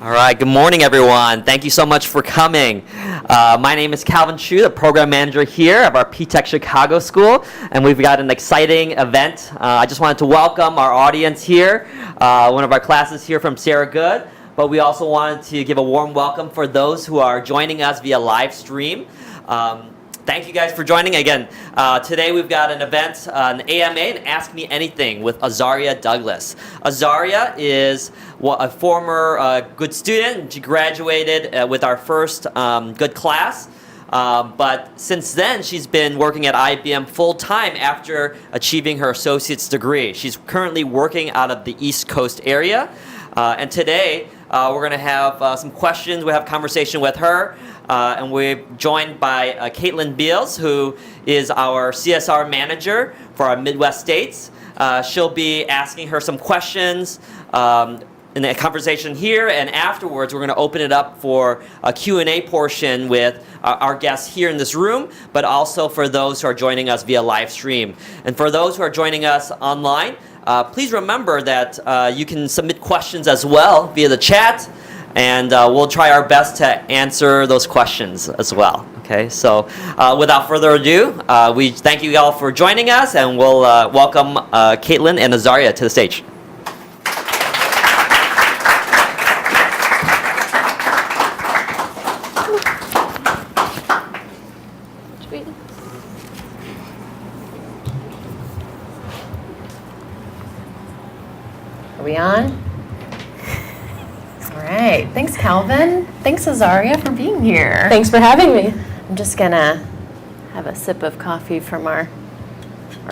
All right, good morning, everyone. Thank you so much for coming. My name is Calvin Chu, the program manager here of our P-Tech Chicago School, and we've got an exciting event. I just wanted to welcome our audience here, one of our classes here from Sarah Good, but we also wanted to give a warm welcome for those who are joining us via live stream. Thank you guys for joining. Again, today we've got an event, an AMA, an Ask Me Anything with Azzaria Douglas. Azzaria is a former good student. She graduated with our first good class. But since then, she's been working at IBM full-time after achieving her associate's degree. She's currently working out of the East Coast area. And today, we're going to have some questions. We'll have a conversation with her. And we're joined by Caitlin Beals, who is our CSR manager for our Midwest states. She'll be asking her some questions in the conversation here, and afterwards we're going to open it up for a Q&A portion with our guests here in this room, but also for those who are joining us via live stream. And for those who are joining us online, please remember that you can submit questions as well via the chat, and we'll try our best to answer those questions as well. Okay, so without further ado, we thank you all for joining us, and we'll welcome Caitlin and Azzaria to the stage. Are we on? All right. Thanks, Calvin. Thanks, Azzaria, for being here. Thanks for having me. I'm just going to have a sip of coffee from our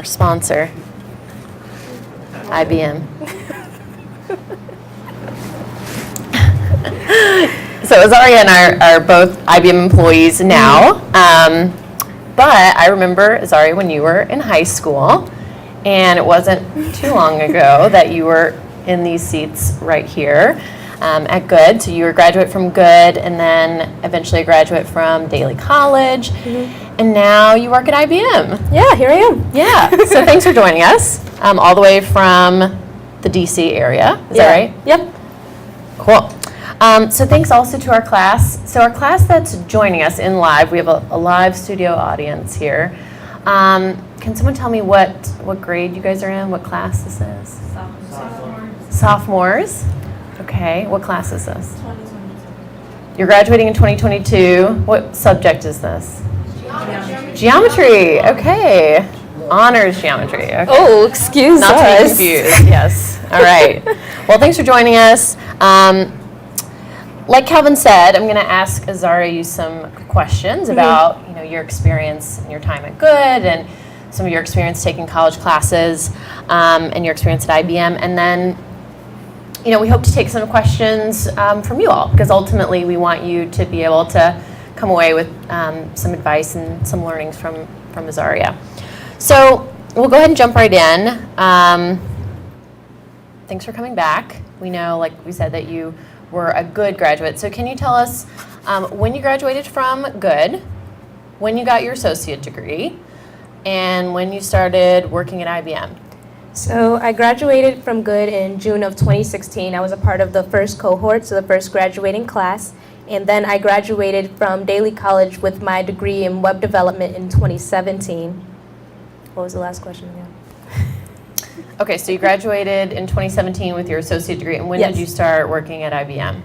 sponsor, IBM. So Azzaria and I are both IBM employees now. But I remember, Azzaria, when you were in high school, and it wasn't too long ago that you were in these seats right here at Good. So you were a graduate from Good, and then eventually a graduate from Daly College, and now you work at IBM. Yeah, here I am. Yeah, so thanks for joining us, all the way from the DC area. Is that right? Yep. Cool. So thanks also to our class. So our class that's joining us in live, we have a live studio audience here. Can someone tell me what grade you guys are in? What class this is? Sophomores? Okay. What class is this? 2022. You're graduating in 2022. What subject is this? Geometry. Okay. Honors geometry. Okay. Oh, excuse us. Not to be confused. Yes. All right. Well, thanks for joining us. Like Calvin said, I'm going to ask Azzaria you some questions about your experience and your time at Good, and some of your experience taking college classes, and your experience at IBM, and then we hope to take some questions from you all, because ultimately we want you to be able to come away with some advice and some learnings from Azzaria. So we'll go ahead and jump right in. Thanks for coming back. We know, like we said, that you were a Good graduate. So can you tell us when you graduated from Good, when you got your associate degree, and when you started working at IBM? So I graduated from Good in June of 2016. I was a part of the first cohort, so the first graduating class. And then I graduated from Daly College with my degree in web development in 2017. What was the last question again? Okay, so you graduated in 2017 with your associate degree, and when did you start working at IBM?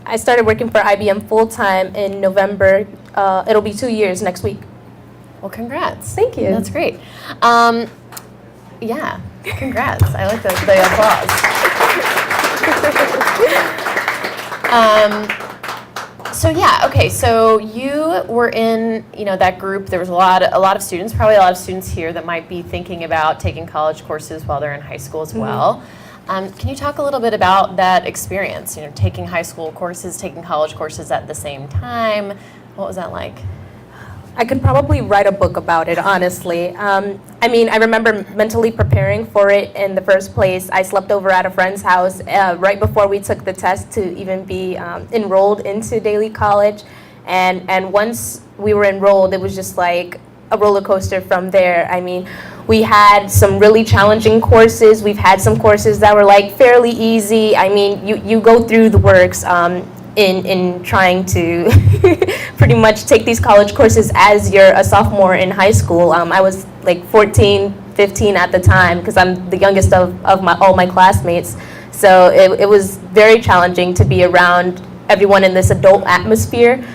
I started working for IBM full-time in November. It'll be 2 years next week. Well, congrats. Thank you. That's great. Yeah, congrats. I like the applause. So yeah, okay. So you were in, that group. There was a lot of students, probably a lot of students here that might be thinking about taking college courses while they're in high school as well. Can you talk a little bit about that experience? Taking high school courses, taking college courses at the same time. What was that like? I could probably write a book about it, honestly. I remember mentally preparing for it in the first place. I slept over at a friend's house right before we took the test to even be enrolled into Daly College. And once we were enrolled, it was just like a roller coaster from there. I mean, we had some really challenging courses. We've had some courses that were like fairly easy. I mean, you go through the works in trying to pretty much take these college courses as you're a sophomore in high school. I was like 14, 15 at the time because I'm the youngest of all my classmates. So it was very challenging to be around everyone in this adult atmosphere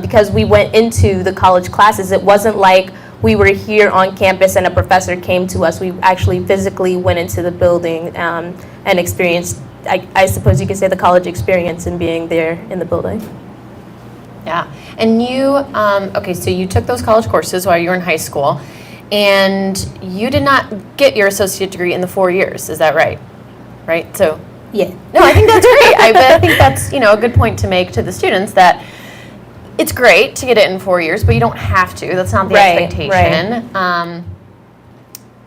because we went into the college classes. It wasn't like we were here on campus and a professor came to us. We actually physically went into the building and experienced, I suppose you could say, the college experience in being there in the building. Yeah, and you, okay, so you took those college courses while you were in high school, and you did not get your associate degree in the 4 years, is that right? Right, so. Yeah. No, I think that's great. I think that's, a good point to make to the students that it's great to get it in 4 years, but you don't have to. That's not the expectation. Right.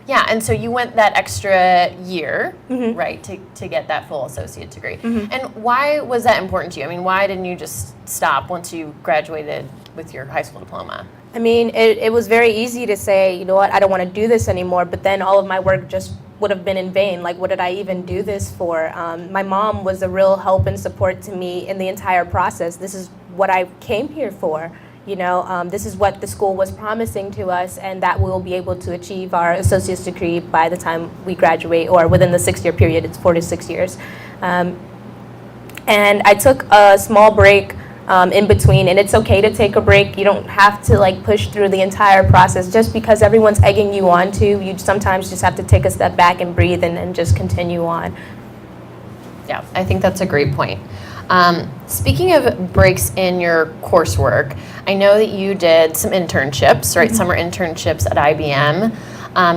Yeah, and so you went that extra year, right, to get that full associate degree. And why was that important to you? I mean, why didn't you just stop once you graduated with your high school diploma? I mean, it was very easy to say, you know what, I don't want to do this anymore, but then all of my work just would have been in vain. Like, what did I even do this for? My mom was a real help and support to me in the entire process. This is what I came here for. This is what the school was promising to us, and that we'll be able to achieve our associate's degree by the time we graduate, or within the 6-year period. It's 4 to 6 years. And I took a small break in between, and it's okay to take a break. You don't have to push through the entire process just because everyone's egging you on to. You sometimes just have to take a step back and breathe and just continue on. Yeah, I think that's a great point. Speaking of breaks in your coursework, I know that you did some internships, right? Summer internships at IBM.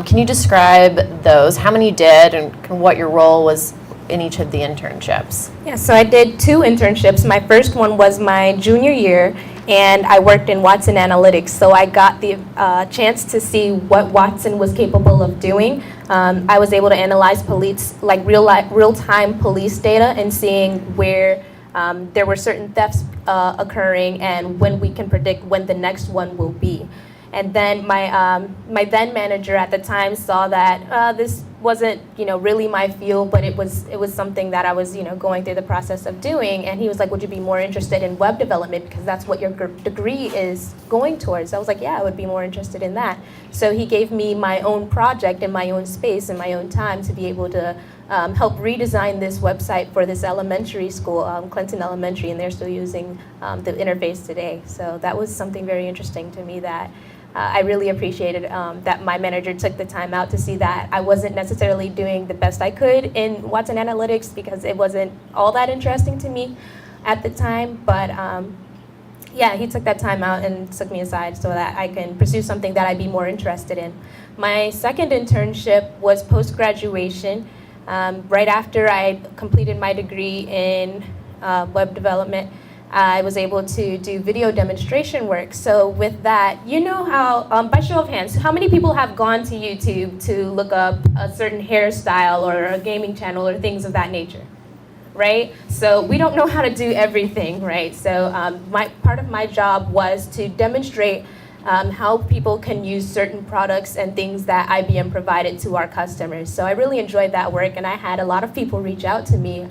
Can you describe those? How many you did and what your role was in each of the internships? Yeah, so I did 2 internships. My first one was my junior year, and I worked in Watson Analytics. So I got the chance to see what Watson was capable of doing. I was able to analyze police, real-time police data, and seeing where there were certain thefts occurring and when we can predict when the next one will be. And then my then manager at the time saw that this wasn't really my field, but it was something that I was going through the process of doing. And he was like, "Would you be more interested in web development because that's what your degree is going towards?" I was like, "Yeah, I would be more interested in that." So he gave me my own project in my own space in my own time to be able to help redesign this website for this elementary school, Clinton Elementary, and they're still using the interface today. So that was something very interesting to me that I really appreciated that my manager took the time out to see that I wasn't necessarily doing the best I could in Watson Analytics because it wasn't all that interesting to me at the time. But yeah, he took that time out and took me aside so that I can pursue something that I'd be more interested in. My second internship was post-graduation. Right after I completed my degree in web development, I was able to do video demonstration work. So with that, how, by show of hands, how many people have gone to YouTube to look up a certain hairstyle or a gaming channel or things of that nature, right? So we don't know how to do everything, right? So part of my job was to demonstrate how people can use certain products and things that IBM provided to our customers. So I really enjoyed that work, and I had a lot of people reach out to me.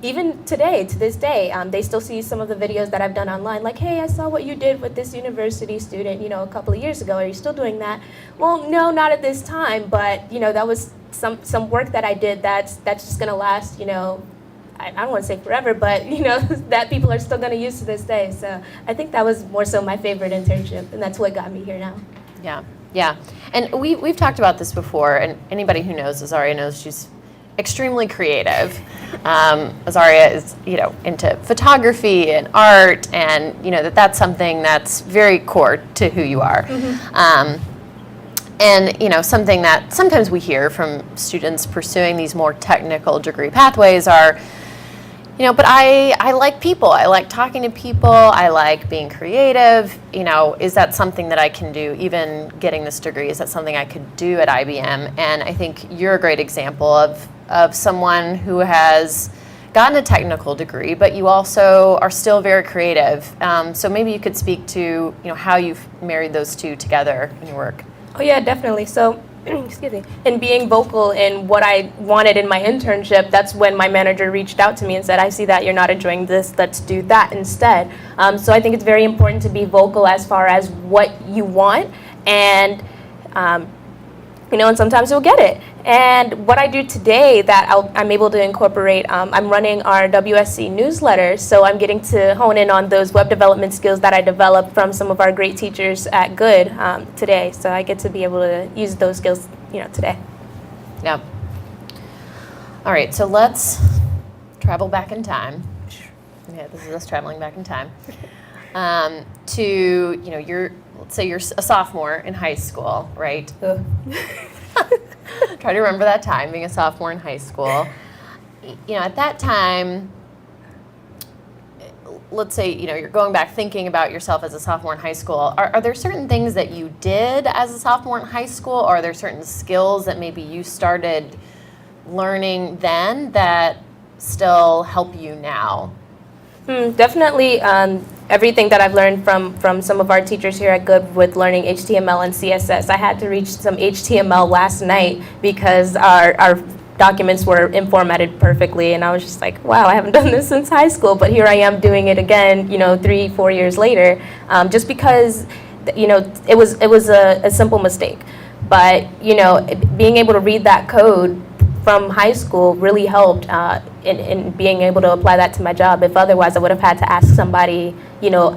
Even today, to this day, they still see some of the videos that I've done online, like, "Hey, I saw what you did with this university student, a couple of years ago. Are you still doing that?" Well, no, not at this time, but that was some work that I did that's just gonna last, I don't want to say forever, but that people are still gonna use to this day. So I think that was more so my favorite internship, and that's what got me here now. Yeah, and we've talked about this before, and anybody who knows Azzaria knows she's extremely creative. Azzaria is, into photography and art, and that's something that's very core to who you are. And something that sometimes we hear from students pursuing these more technical degree pathways are, but I like people. I like talking to people. I like being creative. Is that something that I can do, even getting this degree? Is that something I could do at IBM? And I think you're a great example of someone who has gotten a technical degree, but you also are still very creative. So maybe you could speak to how you've married those two together in your work. Oh yeah, definitely. So, excuse me. In being vocal in what I wanted in my internship, that's when my manager reached out to me and said, "I see that you're not enjoying this. Let's do that instead." So I think it's very important to be vocal as far as what you want, and and sometimes you'll get it. And what I do today that I'm able to incorporate, I'm running our WSC newsletter, so I'm getting to hone in on those web development skills that I developed from some of our great teachers at Good today. So I get to be able to use those skills, today. Yeah. All right, so let's travel back in time. Yeah, this is us traveling back in time. Let's say you're a sophomore in high school, right? Try to remember that time, being a sophomore in high school. At that time, let's say, you're going back thinking about yourself as a sophomore in high school. Are there certain things that you did as a sophomore in high school, or are there certain skills that maybe you started learning then that still help you now? Definitely everything that I've learned from some of our teachers here at Good with learning HTML and CSS. I had to reach some HTML last night because our documents were formatted perfectly, and I was just like, wow, I haven't done this since high school, but here I am doing it again, 3-4 years later, just because, it was a simple mistake. But, being able to read that code from high school really helped in being able to apply that to my job. If otherwise, I would have had to ask somebody,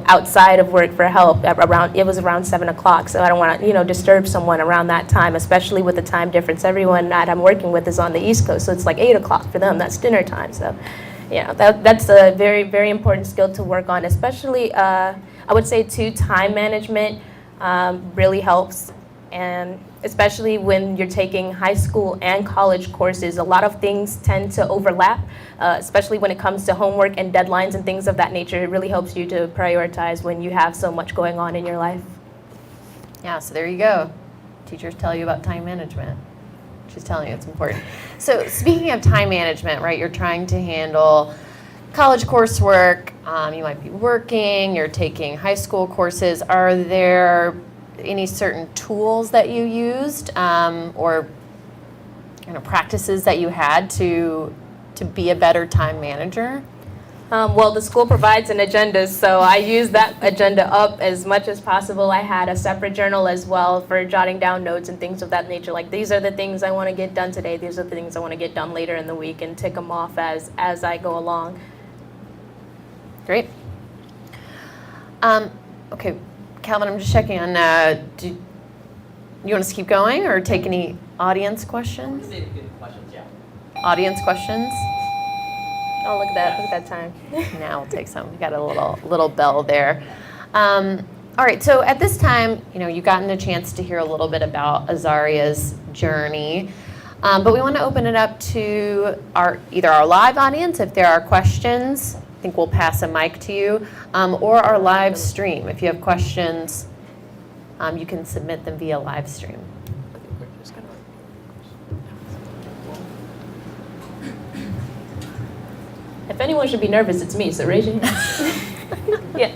outside of work for help. It was around 7 o'clock, so I don't want to, disturb someone around that time, especially with the time difference. Everyone that I'm working with is on the East Coast, so it's like 8 o'clock for them. That's dinner time. So, that's a very, very important skill to work on, especially, I would say, too, time management really helps. And especially when you're taking high school and college courses, a lot of things tend to overlap, especially when it comes to homework and deadlines and things of that nature. It really helps you to prioritize when you have so much going on in your life. Yeah, so there you go. Teachers tell you about time management. She's telling you it's important. So speaking of time management, right, you're trying to handle college coursework, you might be working, you're taking high school courses. Are there any certain tools that you used or practices that you had to be a better time manager? Well, the school provides an agenda, so I use that agenda up as much as possible. I had a separate journal as well for jotting down notes and things of that nature. Like, these are the things I want to get done today. These are the things I want to get done later in the week, and tick them off as I go along. Great. Okay. Calvin, I'm just checking on, do you want us to keep going or take any audience questions? Audience questions? Oh, look at that time. Now we'll take some. We got a little bell there. All right, so at this time, you've gotten a chance to hear a little bit about Azzaria's journey, but we want to open it up to either our live audience, if there are questions. I think we'll pass a mic to you, or our live stream. If you have questions, you can submit them via live stream. If anyone should be nervous, it's me, so raise your hand. Yeah.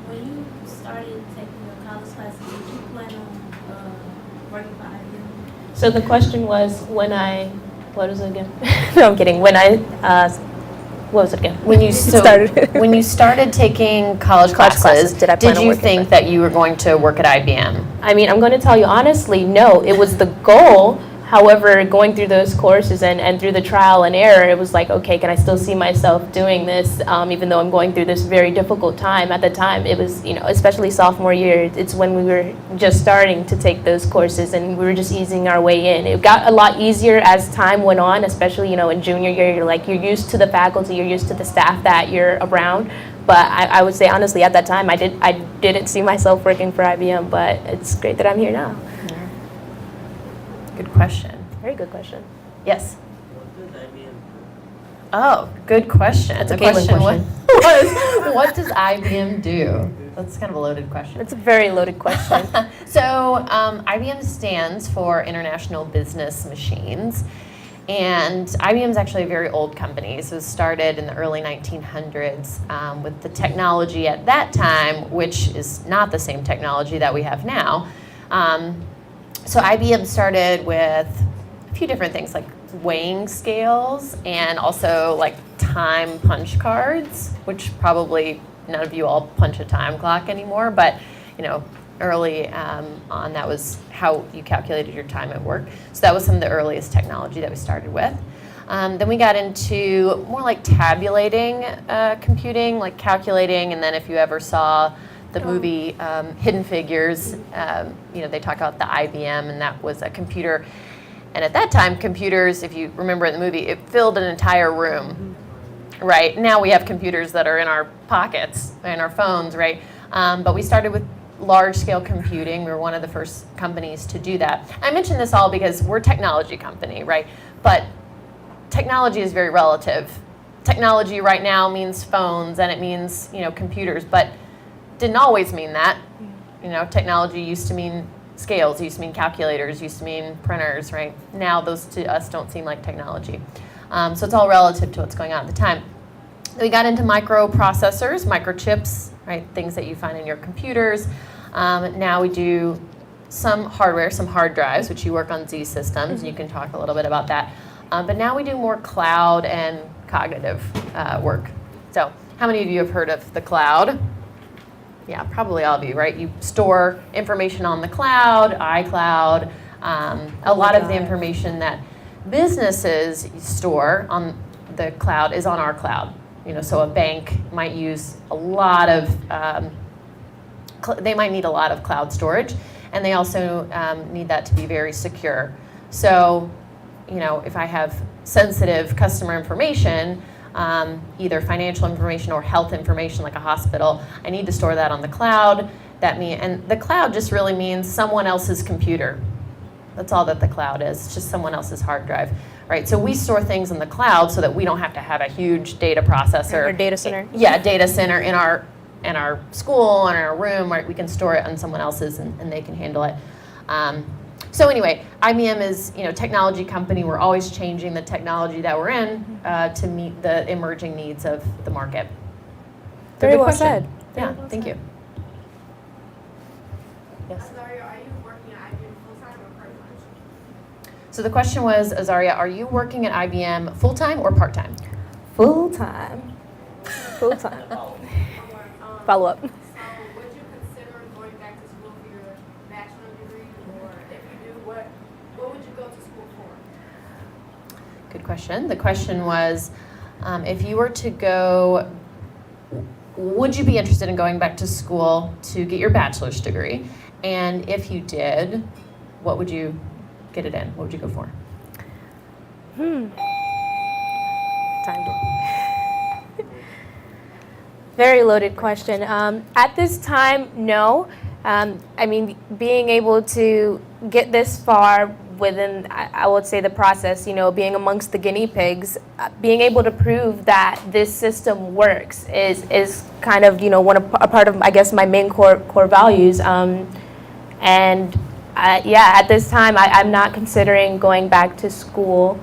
When you started taking your college classes, did you plan on working for IBM? So the question was what was it again? No, I'm kidding. What was it again? When you started taking college classes, did you think that you were going to work at IBM? I mean, I'm going to tell you honestly, no. It was the goal. However, going through those courses and through the trial and error, it was like, okay, can I still see myself doing this, even though I'm going through this very difficult time? At the time, it was, especially sophomore year, it's when we were just starting to take those courses and we were just easing our way in. It got a lot easier as time went on, especially, in junior year, you're used to the faculty, you're used to the staff that you're around. But I would say, honestly, at that time, I didn't see myself working for IBM, but it's great that I'm here now. Good question. Very good question. Yes. Oh, good question. That's a The Caitlin question was, what does IBM do? That's kind of a loaded question. It's a very loaded question. So IBM stands for International Business Machines, And IBM is actually a very old company. So it started in the early 1900s with the technology at that time, which is not the same technology that we have now. So IBM started with a few different things like weighing scales and also like time punch cards, which probably none of you all punch a time clock anymore, but early on, that was how you calculated your time at work. So that was some of the earliest technology that we started with. Then we got into more like tabulating computing, like calculating, and then if you ever saw the movie Hidden Figures, they talk about the IBM, and that was a computer. And at that time, computers, if you remember in the movie, it filled an entire room, right? Now we have computers that are in our pockets, in our phones, right? But we started with large-scale computing. We were one of the first companies to do that. I mention this all because we're a technology company, right? But technology is very relative. Technology right now means phones and it means, computers, but didn't always mean that. Technology used to mean scales, used to mean calculators, used to mean printers, right? Now those to us don't seem like technology. So it's all relative to what's going on at the time. We got into microprocessors, microchips, right? Things that you find in your computers. Now we do some hardware, some hard drives, which you work on Z systems, and you can talk a little bit about that. But now we do more cloud and cognitive work. So how many of you have heard of the cloud? Yeah, probably all of you, right? You store information on the cloud, iCloud. A lot of the information that businesses store on the cloud is on our cloud. So a bank might use a lot of, they might need a lot of cloud storage, and they also need that to be very secure. So, if I have sensitive customer information, either financial information or health information like a hospital, I need to store that on the cloud. And the cloud just really means someone else's computer. That's all that the cloud is. It's just someone else's hard drive, right? So we store things in the cloud so that we don't have to have a huge data processor. Or data center. Yeah, data center in our school, in our room, right? We can store it on someone else's and they can handle it. So anyway, IBM is technology company. We're always changing the technology that we're in to meet the emerging needs of the market. Very Good well question. said. Yeah, thank you. Yes. Azzaria, are you working at IBM full-time or part-time? So the question was, Azzaria, are you working at IBM full-time or part-time? Full-time. Full-time. Follow up. So would you consider going back to school for your bachelor's degree, or if you do, what would you go to school for? Good question. The question was, if you were to go, would you be interested in going back to school to get your bachelor's degree? And if you did, what would you get it in? What would you go for? Time to. Very loaded question. At this time, no. I mean, being able to get this far within, I would say, the process, being amongst the guinea pigs, being able to prove that this system works is kind of, a part of, I guess, my main core values. At this time, I'm not considering going back to school.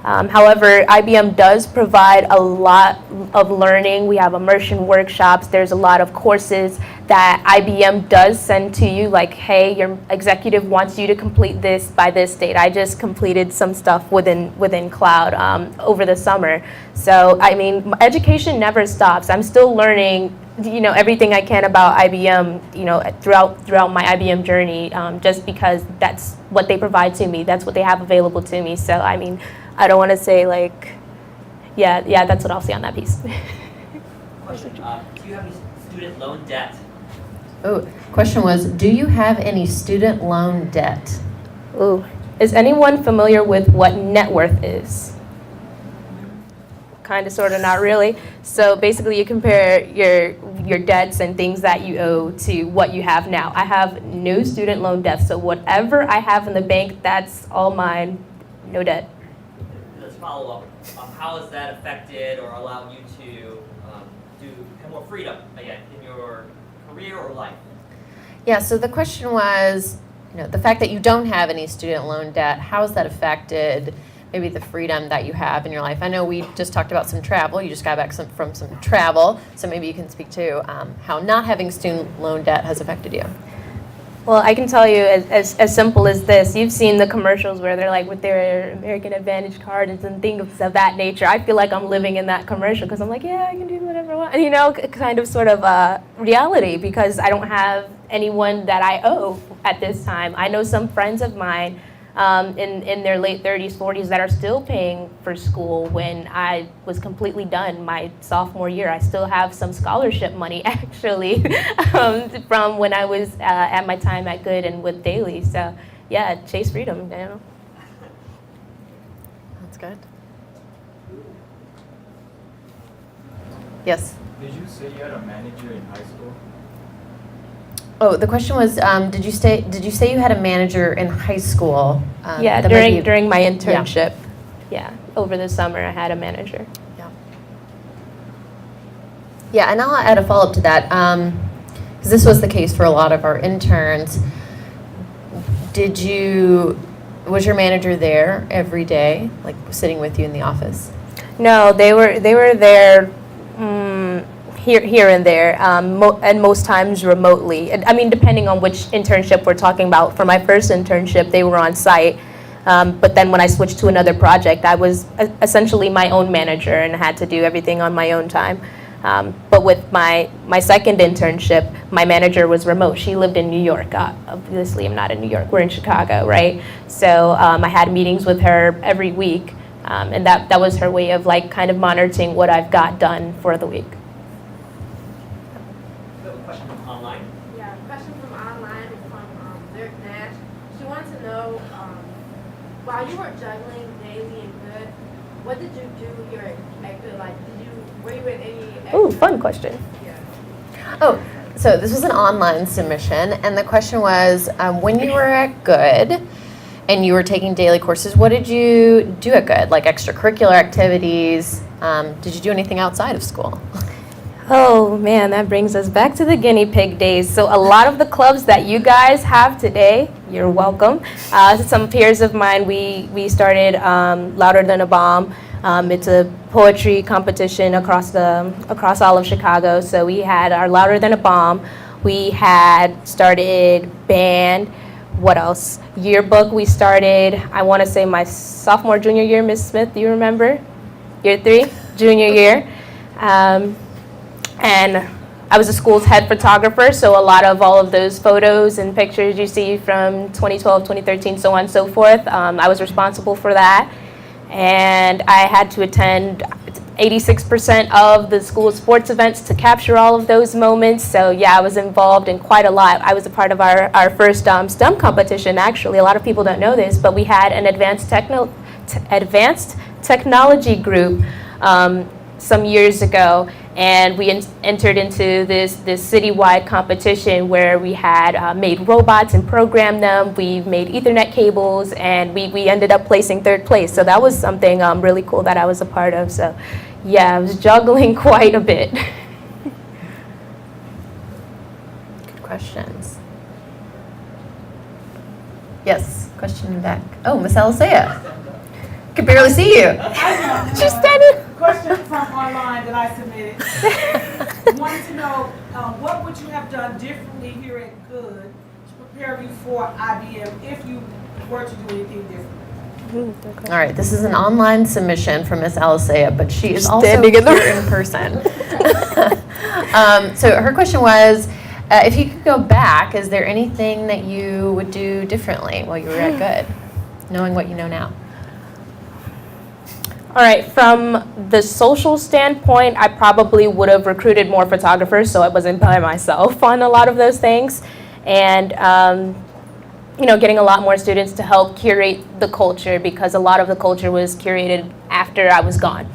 However, IBM does provide a lot of learning. We have immersion workshops. There's a lot of courses that IBM does send to you, like, hey, your executive wants you to complete this by this date. I just completed some stuff within cloud over the summer. So, I mean, education never stops. I'm still learning, everything I can about IBM, throughout my IBM journey, just because that's what they provide to me. That's what they have available to me. So, I mean, I don't want to say yeah, that's what I'll say on that piece. Question, do you have any student loan debt? Oh, question was, do you have any student loan debt? Ooh, is anyone familiar with what net worth is? Kind of, sort of, not really. So basically you compare your debts and things that you owe to what you have now. I have no student loan debt, so whatever I have in the bank, that's all mine, no debt. Let's follow up. How has that affected or allowed you to have more freedom again in your career or life? Yeah, so the question was, the fact that you don't have any student loan debt, how has that affected maybe the freedom that you have in your life. I know we just talked about some travel. You just got back from some travel, so maybe you can speak to how not having student loan debt has affected you. Well, I can tell you as simple as this. You've seen the commercials where they're like with their American Advantage cards and things of that nature. I feel like I'm living in that commercial because I'm like, yeah, I can do whatever I want. You know, kind of sort of reality because I don't have anyone that I owe at this time. I know some friends of mine in their late 30s, 40s that are still paying for school when I was completely done my sophomore year. I still have some scholarship money actually from when I was at my time at Good and with Daly. So yeah, chase freedom, you know. That's good. Yes? Did you say you had a manager in high school? Oh, the question was, did you say you had a manager in high school? Yeah, that might be- during my internship. Yeah, over the summer I had a manager. Yeah. Yeah, and I'll add a follow-up to that, because this was the case for a lot of our interns. Was your manager there every day, like sitting with you in the office? No, they were there here and there, and most times remotely. I mean, depending on which internship we're talking about. For my first internship, they were on site, but then when I switched to another project, I was essentially my own manager and had to do everything on my own time. But with my second internship, my manager was remote. She lived in New York. Obviously, I'm not in New York. We're in Chicago, right? So I had meetings with her every week, and that was her way of like kind of monitoring what I've got done for the week. We have a question from online. Yeah, question from online is from Lyric Nash. She wants to know, while you were juggling Daily and Good, what did you do here at Good? Like, were you in any? Ooh, fun question. Yeah. Oh, so this was an online submission, and the question was, when you were at Good and you were taking daily courses, what did you do at Good? Like extracurricular activities? Did you do anything outside of school? Oh man, that brings us back to the guinea pig days. So a lot of the clubs that you guys have today, you're welcome. Some peers of mine, we started Louder Than a Bomb. It's a poetry competition across all of Chicago. So we had our Louder Than a Bomb. We had started band. What else? Yearbook we started, I want to say my sophomore, junior year, Miss Smith, do you remember? Year 3, junior year. And I was the school's head photographer, so a lot of all of those photos and pictures you see from 2012, 2013, so on and so forth, I was responsible for that. And I had to attend 86% of the school sports events to capture all of those moments. So yeah, I was involved in quite a lot. I was a part of our first STEM competition, actually. A lot of people don't know this, but we had an advanced technology group some years ago, and we entered into this citywide competition where we had made robots and programmed them. We made Ethernet cables, and we ended up placing 3rd place. So that was something really cool that I was a part of. So yeah, I was juggling quite a bit. Good questions. Yes, question back. Oh, Miss Alisea. Could barely see you. She's standing. Question from online that I submitted. Wanted to know, what would you have done differently here at Good to prepare you for IBM if you were to do anything different? All right, this is an online submission from Miss Alisea, but she is also Standing in the here in person. So her question was, if you could go back, is there anything that you would do differently while you were at Good, knowing what you know now? All right, from the social standpoint, I probably would have recruited more photographers so I wasn't by myself on a lot of those things. And, getting a lot more students to help curate the culture because a lot of the culture was curated after I was gone.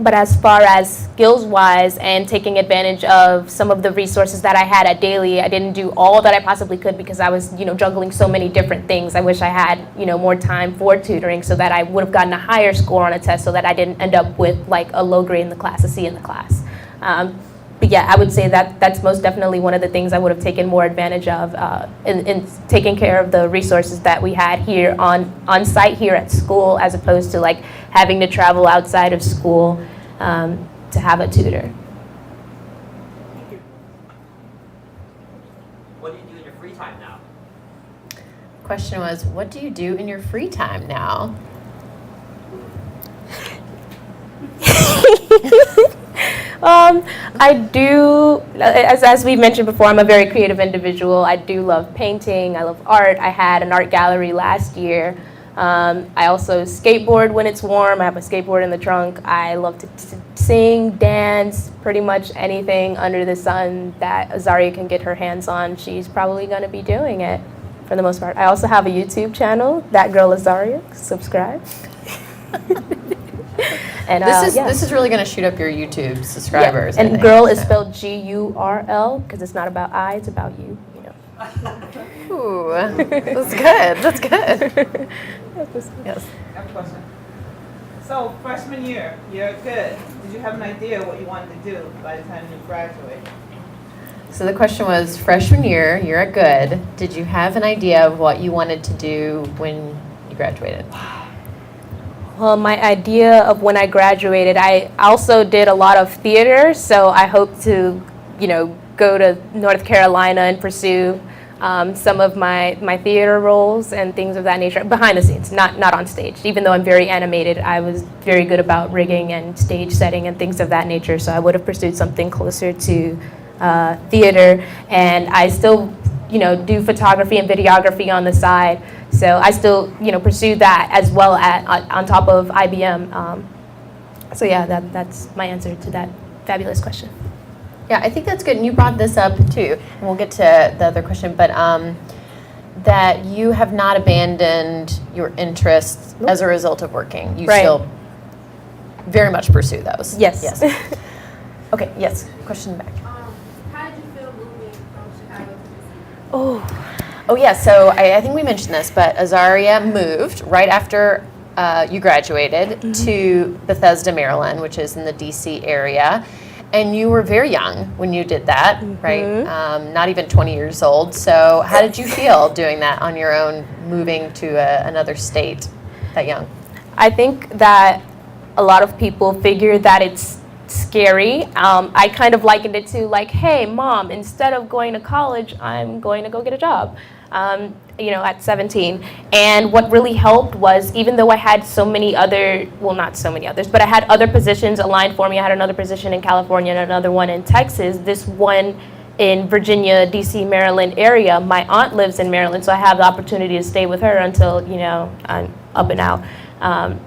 But as far as skills-wise and taking advantage of some of the resources that I had at Daly, I didn't do all that I possibly could because I was, juggling so many different things. I wish I had, more time for tutoring so that I would have gotten a higher score on a test so that I didn't end up with like a low grade in the class, a C in the class. but yeah, I would say that that's most definitely one of the things I would have taken more advantage of in taking care of the resources that we had here on site here at school, as opposed to like having to travel outside of school to have a tutor. What do you do in your free time now? Question was, what do you do in your free time now? I do, as we mentioned before, I'm a very creative individual. I do love painting. I love art. I had an art gallery last year. I also skateboard when it's warm. I have a skateboard in the trunk. I love to sing, dance, pretty much anything under the sun that Azzaria can get her hands on. She's probably going to be doing it for the most part. I also have a YouTube channel, That Girl Azzaria. Subscribe. And, This is really going to shoot up your YouTube subscribers. Yeah. I And think, girl is so. spelled G-U-R-L because it's not about I, it's about you. You know. Ooh, that's good. That's good. Yes. I have a question. So freshman year, you're good. Did you have an idea what you wanted to do by the time you graduate? So the question was, freshman year, you're at Good. Did you have an idea of what you wanted to do when you graduated? Well, my idea of when I graduated, I also did a lot of theater, so I hope to, go to North Carolina and pursue some of my theater roles and things of that nature, behind the scenes, not on stage. Even though I'm very animated, I was very good about rigging and stage setting and things of that nature, so I would have pursued something closer to theater. And I still, do photography and videography on the side. So I still, pursue that as well on top of IBM. So yeah, that's my answer to that fabulous question. Yeah, I think that's good. And you brought this up too. And we'll get to the other question, but that you have not abandoned your interests as a result of working. You Right. still very much pursue those. Yes. Yes. Okay. Yes. Question back. How did you feel moving from Chicago to DC? Oh yeah, so I think we mentioned this, but Azzaria moved right after you graduated to Bethesda, Maryland, which is in the DC area. And you were very young when you did that, right? Not even 20 years old. So how did you feel doing that on your own, moving to another state that young? I think that a lot of people figure that it's scary. I kind of likened it to like, hey, mom, instead of going to college, I'm going to go get a job. At 17. And what really helped was, even though I had so many other, well, not so many others, but I had other positions aligned for me. I had another position in California and another one in Texas. This one in Virginia, DC, Maryland area. My aunt lives in Maryland, so I have the opportunity to stay with her until, I'm up and out.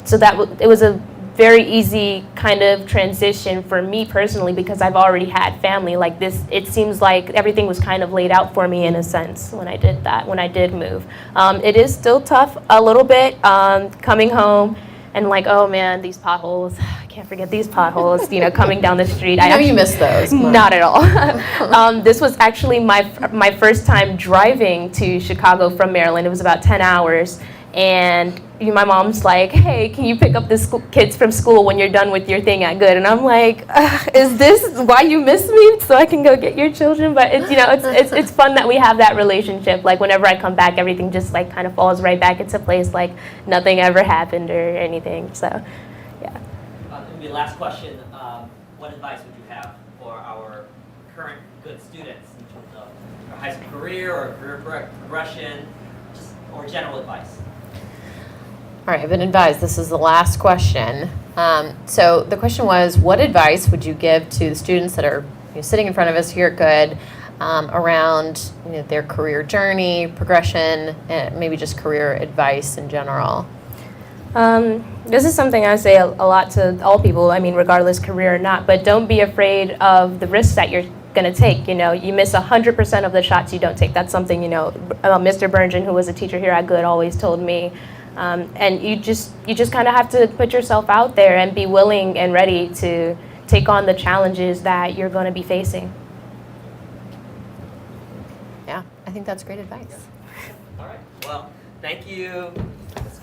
So it was a very easy kind of transition for me personally, because I've already had family like this. It seems like everything was kind of laid out for me in a sense when I did move. It is still tough a little bit coming home and like, oh man, these potholes, I can't forget these potholes, coming down the street. I know you miss those. Not at all. This was actually my first time driving to Chicago from Maryland. It was about 10 hours. And my mom's like, hey, can you pick up the kids from school when you're done with your thing at Good? And I'm like, is this why you miss me? So I can go get your children? But it's fun that we have that relationship. Like whenever I come back, everything just like kind of falls right back into place, like nothing ever happened or anything. So, yeah. Maybe last question, what advice would you have for our current Good students in terms of their high school career or career progression, or general advice? All right, I've been advised this is the last question. So the question was, what advice would you give to the students that are sitting in front of us here at Good around their career journey, progression, and maybe just career advice in general? This is something I say a lot to all people, regardless career or not, but don't be afraid of the risks that you're going to take. You miss 100% of the shots you don't take. That's something, Mr. Burngen, who was a teacher here at Good, always told me. And you just kind of have to put yourself out there and be willing and ready to take on the challenges that you're going to be facing. Yeah, I think that's great advice. All right. Well, thank you.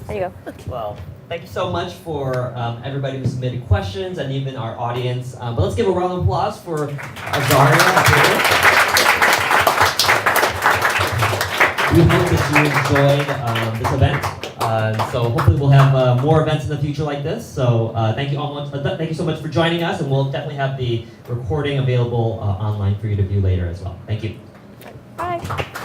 There you go. Well, Thank you so much for everybody who submitted questions and even our audience. But let's give a round of applause for Azzaria. We hope that you enjoyed this event. So hopefully we'll have more events in the future like this. So thank you so much for joining us, and we'll definitely have the recording available online for you to view later as well. Thank you. Bye.